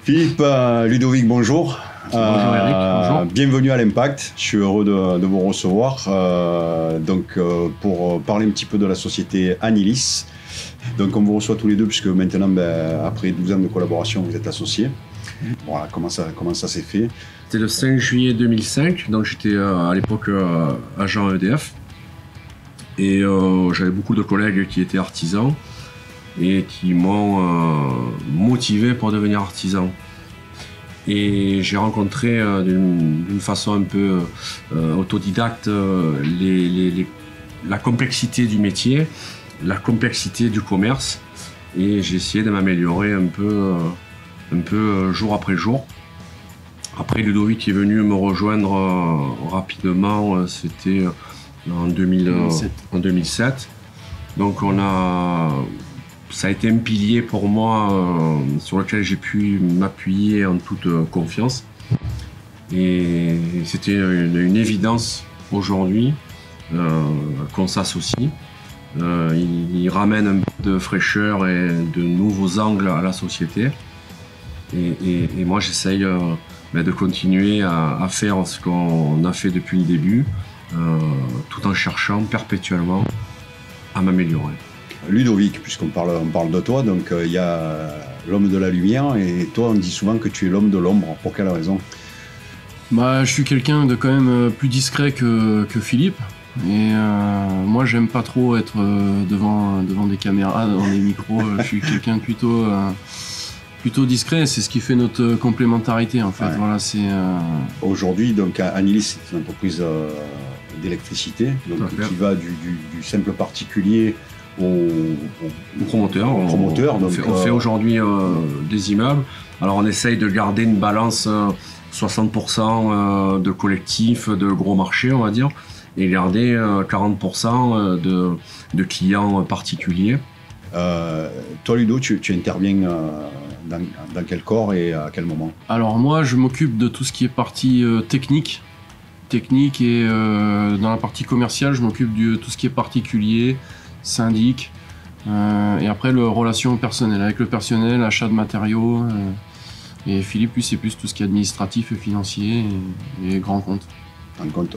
Philippe, Ludovic, bonjour. Bonjour Eric, bonjour. Bienvenue à l'Impact, je suis heureux de vous recevoir pour parler un petit peu de la société Anilis. Donc on vous reçoit tous les deux puisque maintenant, après 12 ans de collaboration, vous êtes associés. Voilà, comment ça s'est fait? C'était le 5 juillet 2005, donc j'étais à l'époque agent EDF. Et j'avais beaucoup de collègues qui étaient artisans et qui m'ont motivé pour devenir artisan. Et j'ai rencontré d'une façon un peu autodidacte la complexité du métier, la complexité du commerce, et j'ai essayé de m'améliorer un peu jour après jour. Après, Ludovic est venu me rejoindre rapidement, c'était en 2007. Donc ça a été un pilier pour moi sur lequel j'ai pu m'appuyer en toute confiance. Et c'était une évidence aujourd'hui qu'on s'associe. Il ramène un peu de fraîcheur et de nouveaux angles à la société. Et moi, j'essaye de continuer à faire ce qu'on a fait depuis le début, tout en cherchant perpétuellement à m'améliorer. Ludovic, puisqu'on parle de toi, donc il y a l'homme de la lumière, et toi on dit souvent que tu es l'homme de l'ombre. Pour quelle raison? Je suis quelqu'un de quand même plus discret que Philippe, et moi j'aime pas trop être devant des caméras, devant des micros. Je suis quelqu'un de plutôt discret, c'est ce qui fait notre complémentarité en fait. Ouais. Voilà, c'est Aujourd'hui, donc Anilis, c'est une entreprise d'électricité, donc qui va du simple particulier au promoteur. On fait aujourd'hui des immeubles. Alors on essaye de garder une balance 60% de collectifs, de gros marchés, on va dire, et garder 40% de clients particuliers. Toi Ludo, tu interviens dans quel corps et à quel moment? Alors moi je m'occupe de tout ce qui est partie technique, et dans la partie commerciale je m'occupe de tout ce qui est particulier, syndic, et après le relation personnelle avec le personnel, achat de matériaux, et Philippe lui c'est plus tout ce qui est administratif et financier et grand compte.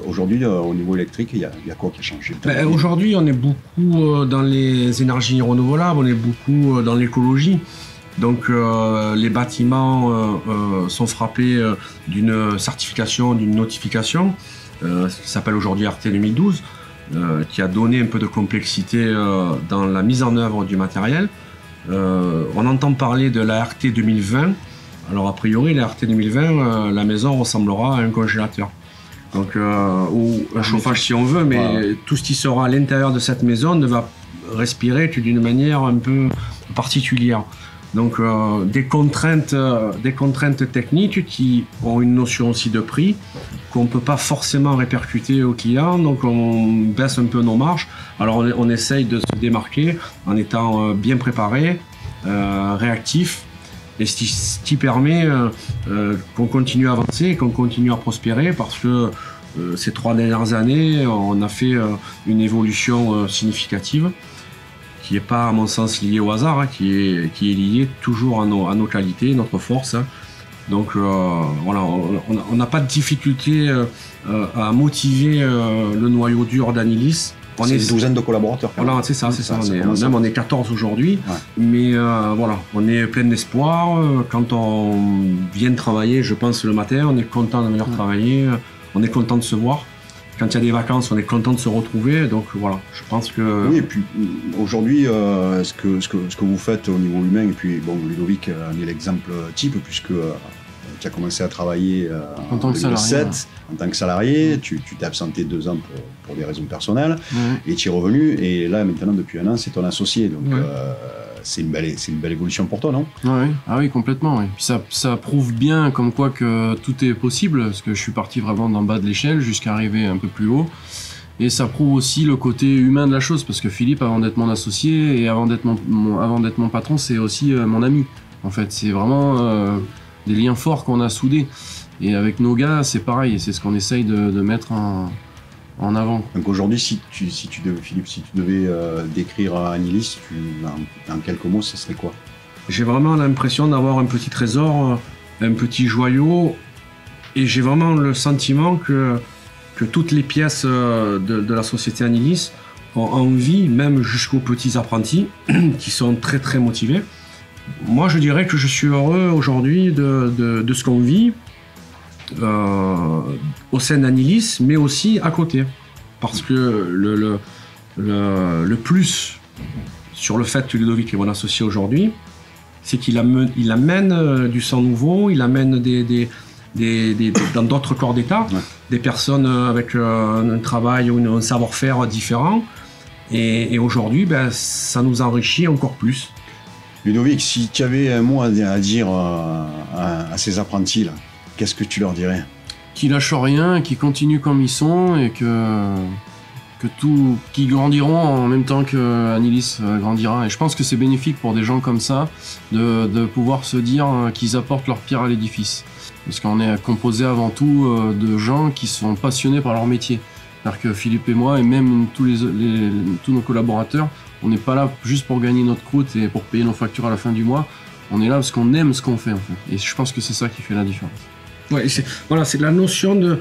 Aujourd'hui, au niveau électrique, il y a quoi qui a changé? Aujourd'hui, on est beaucoup dans les énergies renouvelables, on est beaucoup dans l'écologie. Donc les bâtiments sont frappés d'une certification, d'une notification, qui s'appelle aujourd'hui RT 2012, qui a donné un peu de complexité dans la mise en œuvre du matériel. On entend parler de la RT 2020. Alors a priori, la RT 2020, la maison ressemblera à un congélateur. Donc, ou un chauffage si on veut, mais voilà. Tout ce qui sera à l'intérieur de cette maison ne va respirer que d'une manière un peu particulière. Donc des contraintes techniques qui ont une notion aussi de prix qu'on ne peut pas forcément répercuter aux clients, donc on baisse un peu nos marges. Alors on essaye de se démarquer en étant bien préparé, réactif, et ce qui permet qu'on continue à avancer et qu'on continue à prospérer, parce que ces 3 dernières années, on a fait une évolution significative qui n'est pas, à mon sens, liée au hasard, qui est liée toujours à nos qualités, notre force. Donc voilà, on n'a pas de difficulté à motiver le noyau dur d'Anilis. C'est une douzaine de collaborateurs. Voilà, c'est ça. On est 14 aujourd'hui, ouais. Mais voilà, on est plein d'espoir. Quand on vient travailler, je pense le matin, on est content de venir travailler, on est content de se voir. Quand il y a des vacances, on est content de se retrouver. Donc voilà, je pense que... Oui, et puis aujourd'hui, ce que vous faites au niveau humain, et puis bon, Ludovic en est l'exemple type, puisque tu as commencé à travailler en 2007 en tant que salarié, tu t'es absenté 2 ans pour des raisons personnelles, et tu es revenu, et là maintenant depuis 1 an c'est ton associé, donc c'est une belle évolution pour toi, non? Oui, complètement. Oui. Puis ça prouve bien comme quoi que tout est possible, parce que je suis parti vraiment d'en bas de l'échelle jusqu'à arriver un peu plus haut. Et ça prouve aussi le côté humain de la chose, parce que Philippe, avant d'être mon associé et avant d'être mon patron, c'est aussi mon ami. En fait, c'est vraiment des liens forts qu'on a soudés. Et avec nos gars, c'est pareil, et c'est ce qu'on essaye de mettre en avant. Donc aujourd'hui, Philippe, si tu devais décrire Anilis, en quelques mots, ce serait quoi? J'ai vraiment l'impression d'avoir un petit trésor un petit joyau. Et j'ai vraiment le sentiment que toutes les pièces de la société Anilis ont envie, même jusqu'aux petits apprentis, qui sont très très motivés. Moi, je dirais que je suis heureux aujourd'hui de ce qu'on vit au sein d'Anilis, mais aussi à côté. Parce que le plus sur le fait que Ludovic est mon associé aujourd'hui, c'est qu'il amène du sang nouveau, il amène dans d'autres corps d'État, des personnes avec un travail ou un savoir-faire différent. Et aujourd'hui, ça nous enrichit encore plus. Ludovic, si tu avais un mot à dire à ces apprentis, là, qu'est-ce que tu leur dirais? Qu'ils lâchent rien, qu'ils continuent comme ils sont et qu'ils grandiront en même temps que Anilis grandira. Et je pense que c'est bénéfique pour des gens comme ça de pouvoir se dire qu'ils apportent leur pierre à l'édifice. Parce qu'on est composé avant tout de gens qui sont passionnés par leur métier. C'est-à-dire que Philippe et moi, et même tous nos collaborateurs, on n'est pas là juste pour gagner notre croûte et pour payer nos factures à la fin du mois. On est là parce qu'on aime ce qu'on fait, en fait. Et je pense que c'est ça qui fait la différence. Ouais, c'est la notion de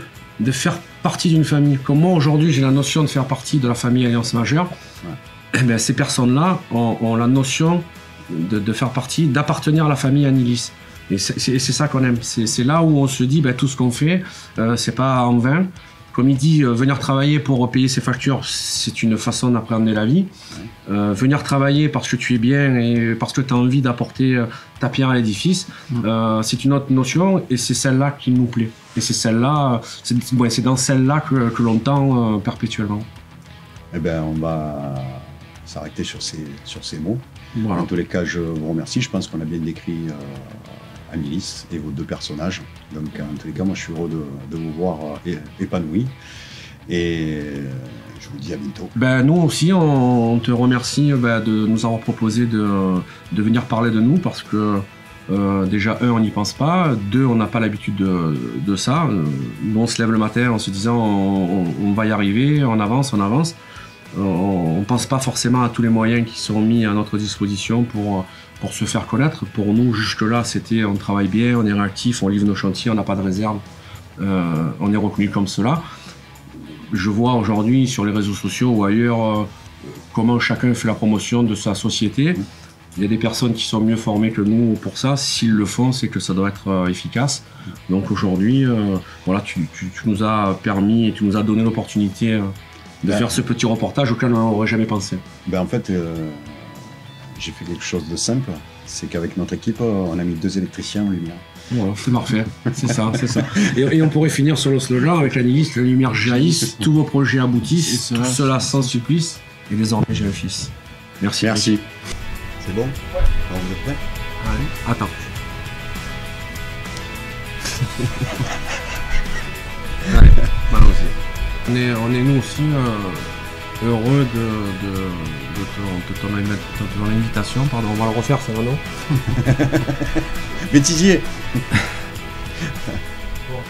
faire partie d'une famille. Comme moi, aujourd'hui, j'ai la notion de faire partie de la famille Alliance Majeure. Ouais. Ces personnes-là ont la notion de faire partie, d'appartenir à la famille Anilis. Et c'est ça qu'on aime. C'est là où on se dit, tout ce qu'on fait, c'est pas en vain. Comme il dit, venir travailler pour payer ses factures, c'est une façon d'appréhender la vie. Venir travailler parce que tu es bien et parce que tu as envie d'apporter ta pierre à l'édifice, c'est une autre notion et c'est celle-là qui nous plaît. Et c'est celle-là, c'est dans celle-là que l'on tend perpétuellement. Eh bien, on va s'arrêter sur ces mots. Voilà. En tous les cas, je vous remercie. Je pense qu'on a bien décrit Anilis et vos deux personnages. Donc, en tous les cas, moi, je suis heureux de vous voir épanouis. Et je vous dis à bientôt. Nous aussi, on te remercie de nous avoir proposé de venir parler de nous parce que déjà, on n'y pense pas. 2, on n'a pas l'habitude de ça. Nous, on se lève le matin en se disant on va y arriver, on avance. On ne pense pas forcément à tous les moyens qui sont mis à notre disposition pour se faire connaître. Pour nous, jusque-là, c'était on travaille bien, on est réactif, on livre nos chantiers, on n'a pas de réserve. On est reconnu comme cela. Je vois aujourd'hui sur les réseaux sociaux ou ailleurs comment chacun fait la promotion de sa société. Il y a des personnes qui sont mieux formées que nous pour ça. S'ils le font, c'est que ça doit être efficace. Donc aujourd'hui, tu nous as permis et tu nous as donné l'opportunité de faire ce petit reportage auquel on n'aurait jamais pensé. En fait, j'ai fait quelque chose de simple. C'est qu'avec notre équipe, on a mis 2 électriciens en lumière. Voilà, c'est parfait, c'est ça. Et on pourrait finir sur le slogan avec Anilis, la lumière jaillisse, tous vos projets aboutissent, tout cela sans supplice, et désormais j'ai un fils. Merci. C'est bon? Ouais. Alors, vous êtes prêts? Allez, attends. Allez, allons-y. On est nous aussi heureux de ton invitation. Pardon, on va le refaire, ça va, non? Bêtisier. Bon.